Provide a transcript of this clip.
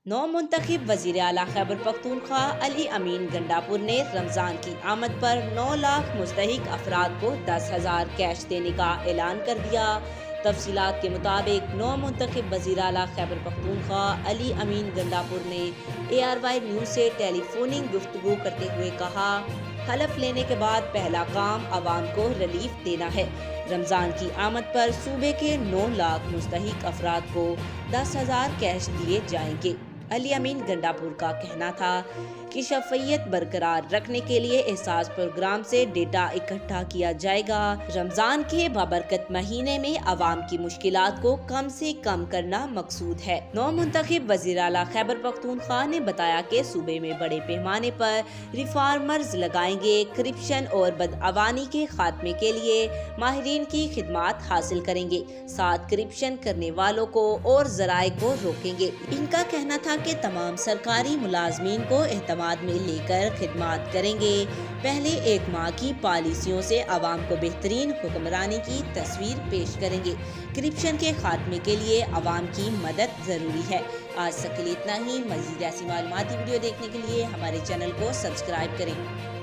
नौ मुंतखब वजीर आला खैबर पख्तूनख्वा अली अमीन गंडापुर ने रमज़ान की आमद पर 9 लाख मुस्तहिक अफराद को 10,000 कैश देने का ऐलान कर दिया। तफसीलात के मुताबिक 9 मुंतखब वजीर आला खैबर पख्तूनख्वा अली अमीन गंडापुर ने ARY न्यूज़ से टेलीफोनिक गुफ्तगू करते हुए कहा, हलफ लेने के बाद पहला काम आवाम को रिलीफ देना है। रमज़ान की आमद पर सूबे के 9 लाख मुस्तहिक अफराद को 10,000 कैश दिए जाएंगे। अली अमीन गंडापुर का कहना था कि शफ़इयत बरकरार रखने के लिए एहसास प्रोग्राम से डेटा इकट्ठा किया जाएगा। रमज़ान के बाबरकत महीने में आवाम की मुश्किलात को कम से कम करना मकसूद है। 9 मुंतखब वज़ीर आला खैबर पख्तूनख्वा ने बताया कि सूबे में बड़े पैमाने पर रिफॉर्मर्स लगाएंगे, करप्शन और बदअवानी के खात्मे के लिए माहिरीन की खिदमात हासिल करेंगे, साथ करप्शन करने वालों को और ज़राए को रोकेंगे। इनका कहना था कि तमाम सरकारी मुलाजमीन को एहतमाद में लेकर खिदमात करेंगे। पहले एक माह की पॉलिसियों से आवाम को बेहतरीन हुक्मरानी की तस्वीर पेश करेंगे। करप्शन के खात्मे के लिए आवाम की मदद जरूरी है। आज तक के लिए इतना ही। मज़ीद ऐसी मालूमाती वीडियो देखने के लिए हमारे चैनल को सब्सक्राइब करें।